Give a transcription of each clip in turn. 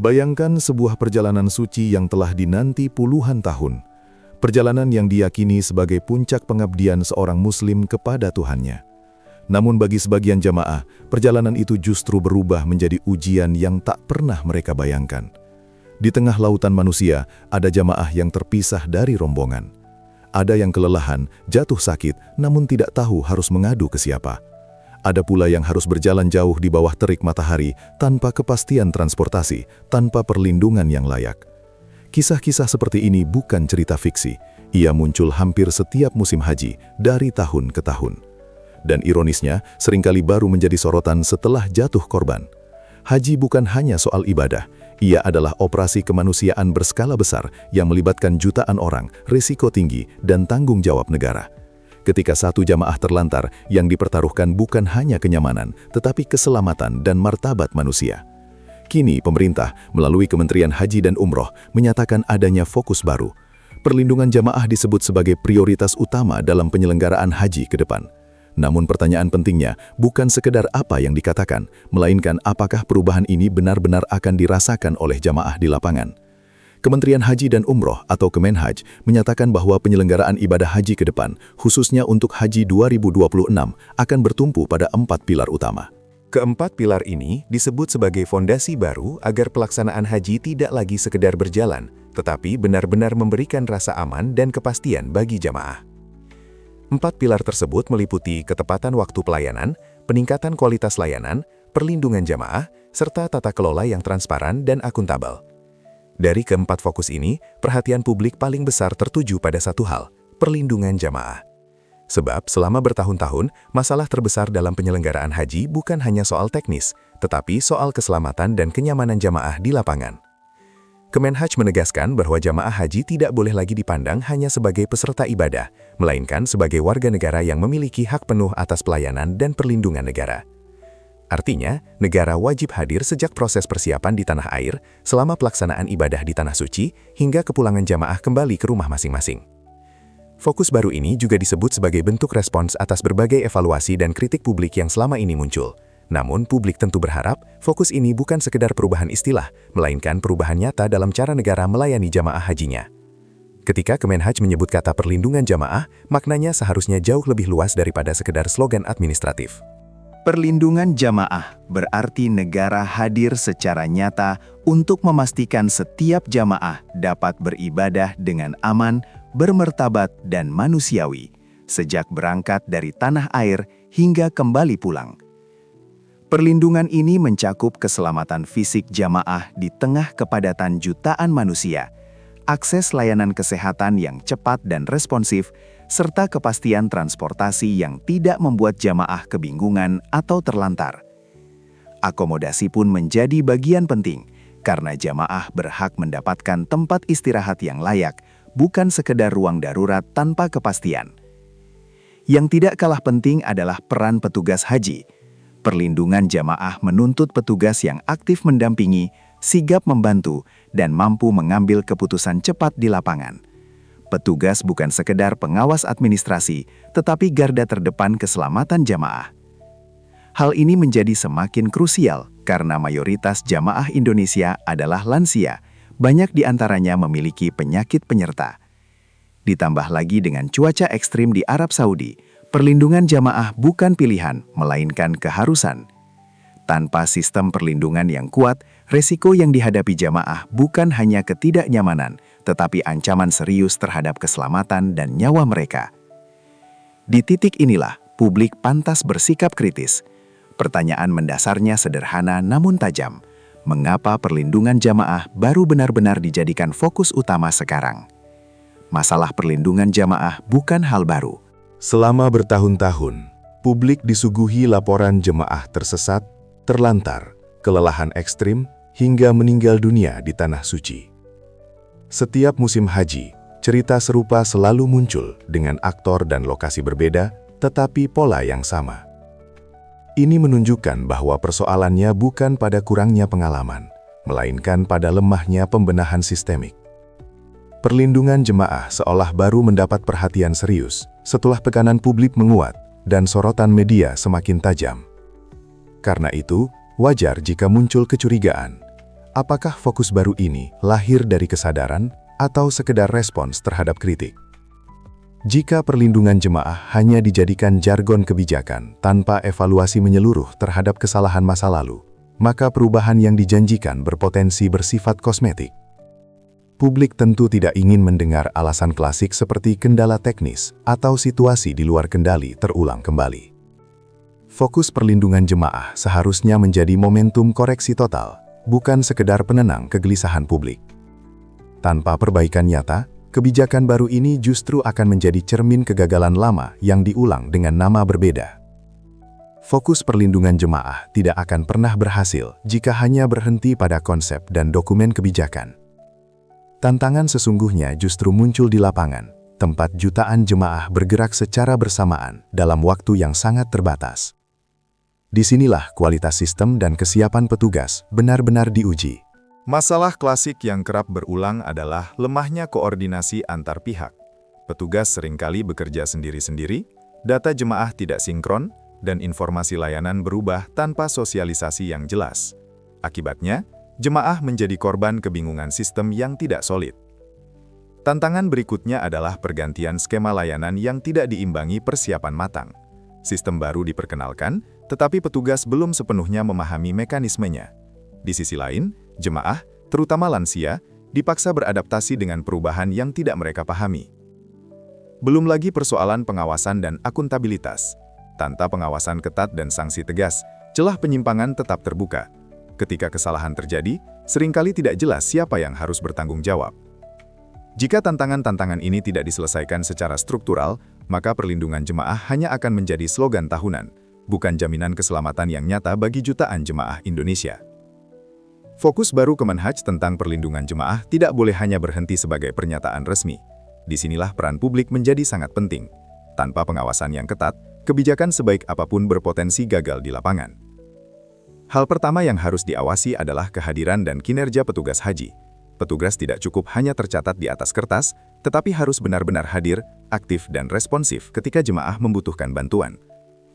Bayangkan sebuah perjalanan suci yang telah dinanti puluhan tahun. Perjalanan yang diyakini sebagai puncak pengabdian seorang Muslim kepada Tuhannya. Namun bagi sebagian jamaah, perjalanan itu justru berubah menjadi ujian yang tak pernah mereka bayangkan. Di tengah lautan manusia, ada jamaah yang terpisah dari rombongan. Ada yang kelelahan, jatuh sakit, namun tidak tahu harus mengadu ke siapa. Ada pula yang harus berjalan jauh di bawah terik matahari tanpa kepastian transportasi, tanpa perlindungan yang layak. Kisah-kisah seperti ini bukan cerita fiksi. Ia muncul hampir setiap musim haji, dari tahun ke tahun. Dan ironisnya, seringkali baru menjadi sorotan setelah jatuh korban. Haji bukan hanya soal ibadah, ia adalah operasi kemanusiaan berskala besar yang melibatkan jutaan orang, risiko tinggi, dan tanggung jawab negara. Ketika satu jamaah terlantar, yang dipertaruhkan bukan hanya kenyamanan, tetapi keselamatan dan martabat manusia. Kini pemerintah, melalui Kementerian Haji dan Umroh, menyatakan adanya fokus baru. Perlindungan jamaah disebut sebagai prioritas utama dalam penyelenggaraan haji ke depan. Namun pertanyaan pentingnya bukan sekedar apa yang dikatakan, melainkan apakah perubahan ini benar-benar akan dirasakan oleh jamaah di lapangan. Kementerian Haji dan Umroh atau Kemenhaj menyatakan bahwa penyelenggaraan ibadah haji ke depan, khususnya untuk Haji 2026, akan bertumpu pada 4 pilar utama. Keempat pilar ini disebut sebagai fondasi baru agar pelaksanaan haji tidak lagi sekedar berjalan, tetapi benar-benar memberikan rasa aman dan kepastian bagi jamaah. 4 pilar tersebut meliputi ketepatan waktu pelayanan, peningkatan kualitas layanan, perlindungan jamaah, serta tata kelola yang transparan dan akuntabel. Dari keempat fokus ini, perhatian publik paling besar tertuju pada satu hal, perlindungan jamaah. Sebab selama bertahun-tahun, masalah terbesar dalam penyelenggaraan haji bukan hanya soal teknis, tetapi soal keselamatan dan kenyamanan jamaah di lapangan. Kemenhaj menegaskan bahwa jamaah haji tidak boleh lagi dipandang hanya sebagai peserta ibadah, melainkan sebagai warga negara yang memiliki hak penuh atas pelayanan dan perlindungan negara. Artinya, negara wajib hadir sejak proses persiapan di tanah air, selama pelaksanaan ibadah di tanah suci, hingga kepulangan jamaah kembali ke rumah masing-masing. Fokus baru ini juga disebut sebagai bentuk respons atas berbagai evaluasi dan kritik publik yang selama ini muncul. Namun, publik tentu berharap fokus ini bukan sekedar perubahan istilah, melainkan perubahan nyata dalam cara negara melayani jamaah hajinya. Ketika Kemenhaj menyebut kata perlindungan jamaah, maknanya seharusnya jauh lebih luas daripada sekedar slogan administratif. Perlindungan jamaah berarti negara hadir secara nyata untuk memastikan setiap jamaah dapat beribadah dengan aman, bermartabat, dan manusiawi, sejak berangkat dari tanah air hingga kembali pulang. Perlindungan ini mencakup keselamatan fisik jamaah di tengah kepadatan jutaan manusia, akses layanan kesehatan yang cepat dan responsif, serta kepastian transportasi yang tidak membuat jamaah kebingungan atau terlantar. Akomodasi pun menjadi bagian penting, karena jamaah berhak mendapatkan tempat istirahat yang layak, bukan sekedar ruang darurat tanpa kepastian. Yang tidak kalah penting adalah peran petugas haji. Perlindungan jamaah menuntut petugas yang aktif mendampingi, sigap membantu, dan mampu mengambil keputusan cepat di lapangan. Petugas bukan sekedar pengawas administrasi, tetapi garda terdepan keselamatan jamaah. Hal ini menjadi semakin krusial karena mayoritas jamaah Indonesia adalah lansia, banyak di antaranya memiliki penyakit penyerta. Ditambah lagi dengan cuaca ekstrim di Arab Saudi, perlindungan jamaah bukan pilihan, melainkan keharusan. Tanpa sistem perlindungan yang kuat, resiko yang dihadapi jamaah bukan hanya ketidaknyamanan, tetapi ancaman serius terhadap keselamatan dan nyawa mereka. Di titik inilah, publik pantas bersikap kritis. Pertanyaan mendasarnya sederhana namun tajam. Mengapa perlindungan jamaah baru benar-benar dijadikan fokus utama sekarang? Masalah perlindungan jamaah bukan hal baru. Selama bertahun-tahun, publik disuguhi laporan jemaah tersesat, terlantar, kelelahan ekstrim, hingga meninggal dunia di tanah suci. Setiap musim haji, cerita serupa selalu muncul dengan aktor dan lokasi berbeda, tetapi pola yang sama. Ini menunjukkan bahwa persoalannya bukan pada kurangnya pengalaman, melainkan pada lemahnya pembenahan sistemik. Perlindungan jemaah seolah baru mendapat perhatian serius setelah tekanan publik menguat dan sorotan media semakin tajam. Karena itu, wajar jika muncul kecurigaan. apakah fokus baru ini lahir dari kesadaran atau sekedar respons terhadap kritik? Jika perlindungan jemaah hanya dijadikan jargon kebijakan tanpa evaluasi menyeluruh terhadap kesalahan masa lalu, maka perubahan yang dijanjikan berpotensi bersifat kosmetik. Publik tentu tidak ingin mendengar alasan klasik seperti kendala teknis atau situasi di luar kendali terulang kembali. Fokus perlindungan jemaah seharusnya menjadi momentum koreksi total, bukan sekedar penenang kegelisahan publik. Tanpa perbaikan nyata, kebijakan baru ini justru akan menjadi cermin kegagalan lama yang diulang dengan nama berbeda. Fokus perlindungan jemaah tidak akan pernah berhasil jika hanya berhenti pada konsep dan dokumen kebijakan. Tantangan sesungguhnya justru muncul di lapangan, tempat jutaan jemaah bergerak secara bersamaan dalam waktu yang sangat terbatas. Disinilah kualitas sistem dan kesiapan petugas benar-benar diuji. Masalah klasik yang kerap berulang adalah lemahnya koordinasi antar pihak. Petugas seringkali bekerja sendiri-sendiri, data jemaah tidak sinkron, dan informasi layanan berubah tanpa sosialisasi yang jelas. Akibatnya, jemaah menjadi korban kebingungan sistem yang tidak solid. Tantangan berikutnya adalah pergantian skema layanan yang tidak diimbangi persiapan matang. Sistem baru diperkenalkan, tetapi petugas belum sepenuhnya memahami mekanismenya. Di sisi lain, jemaah, terutama lansia, dipaksa beradaptasi dengan perubahan yang tidak mereka pahami. Belum lagi persoalan pengawasan dan akuntabilitas. Tanpa pengawasan ketat dan sanksi tegas, celah penyimpangan tetap terbuka. Ketika kesalahan terjadi, seringkali tidak jelas siapa yang harus bertanggung jawab. Jika tantangan-tantangan ini tidak diselesaikan secara struktural, maka perlindungan jemaah hanya akan menjadi slogan tahunan, bukan jaminan keselamatan yang nyata bagi jutaan jemaah Indonesia. Fokus baru Kemenhaj tentang perlindungan jemaah tidak boleh hanya berhenti sebagai pernyataan resmi. Disinilah peran publik menjadi sangat penting. Tanpa pengawasan yang ketat, kebijakan sebaik apapun berpotensi gagal di lapangan. Hal pertama yang harus diawasi adalah kehadiran dan kinerja petugas haji. Petugas tidak cukup hanya tercatat di atas kertas, tetapi harus benar-benar hadir, aktif dan responsif ketika jemaah membutuhkan bantuan.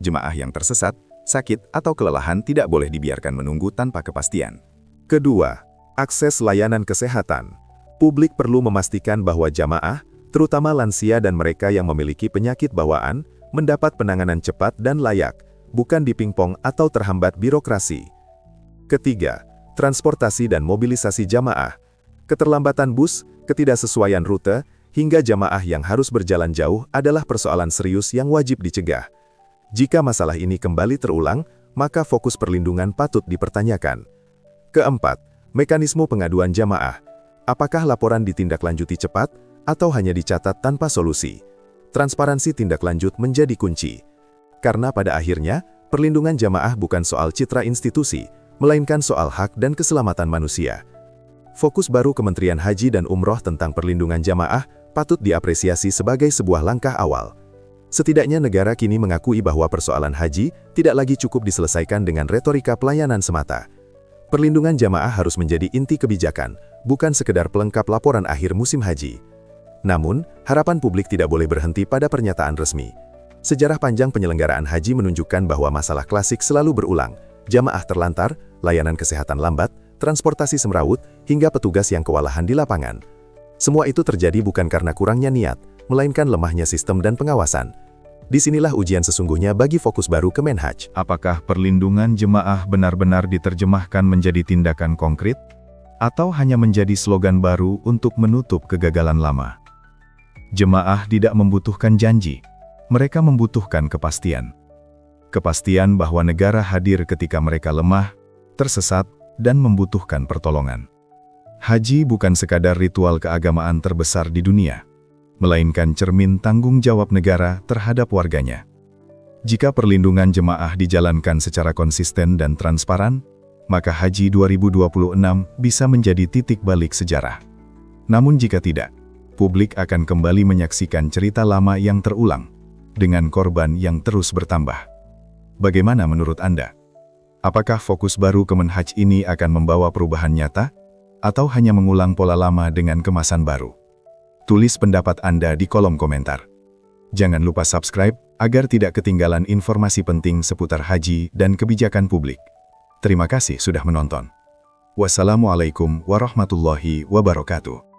Jemaah yang tersesat, sakit, atau kelelahan tidak boleh dibiarkan menunggu tanpa kepastian. Kedua, akses layanan kesehatan. Publik perlu memastikan bahwa jamaah, terutama lansia dan mereka yang memiliki penyakit bawaan, mendapat penanganan cepat dan layak, bukan dipingpong atau terhambat birokrasi. Ketiga, transportasi dan mobilisasi jamaah. Keterlambatan bus, ketidaksesuaian rute, hingga jamaah yang harus berjalan jauh adalah persoalan serius yang wajib dicegah. Jika masalah ini kembali terulang, maka fokus perlindungan patut dipertanyakan. Keempat, mekanisme pengaduan jamaah. Apakah laporan ditindaklanjuti cepat, atau hanya dicatat tanpa solusi? Transparansi tindak lanjut menjadi kunci. Karena pada akhirnya, perlindungan jamaah bukan soal citra institusi, melainkan soal hak dan keselamatan manusia. Fokus baru Kementerian Haji dan Umroh tentang perlindungan jamaah patut diapresiasi sebagai sebuah langkah awal. Setidaknya negara kini mengakui bahwa persoalan haji tidak lagi cukup diselesaikan dengan retorika pelayanan semata. Perlindungan jamaah harus menjadi inti kebijakan, bukan sekedar pelengkap laporan akhir musim haji. Namun, harapan publik tidak boleh berhenti pada pernyataan resmi. Sejarah panjang penyelenggaraan haji menunjukkan bahwa masalah klasik selalu berulang. Jamaah terlantar, layanan kesehatan lambat, transportasi semrawut, hingga petugas yang kewalahan di lapangan. Semua itu terjadi bukan karena kurangnya niat, melainkan lemahnya sistem dan pengawasan. Disinilah ujian sesungguhnya bagi fokus baru Kemenhaj. Apakah perlindungan jemaah benar-benar diterjemahkan menjadi tindakan konkret? Atau hanya menjadi slogan baru untuk menutup kegagalan lama? Jemaah tidak membutuhkan janji, mereka membutuhkan kepastian. Kepastian bahwa negara hadir ketika mereka lemah, tersesat, dan membutuhkan pertolongan. Haji bukan sekadar ritual keagamaan terbesar di dunia, melainkan cermin tanggung jawab negara terhadap warganya. Jika perlindungan jemaah dijalankan secara konsisten dan transparan, maka Haji 2026 bisa menjadi titik balik sejarah. Namun jika tidak, publik akan kembali menyaksikan cerita lama yang terulang, dengan korban yang terus bertambah. Bagaimana menurut Anda? Apakah fokus baru Kemenhaj ini akan membawa perubahan nyata, atau hanya mengulang pola lama dengan kemasan baru? Tulis pendapat Anda di kolom komentar. Jangan lupa subscribe agar tidak ketinggalan informasi penting seputar haji dan kebijakan publik. Terima kasih sudah menonton. Wassalamualaikum warahmatullahi wabarakatuh.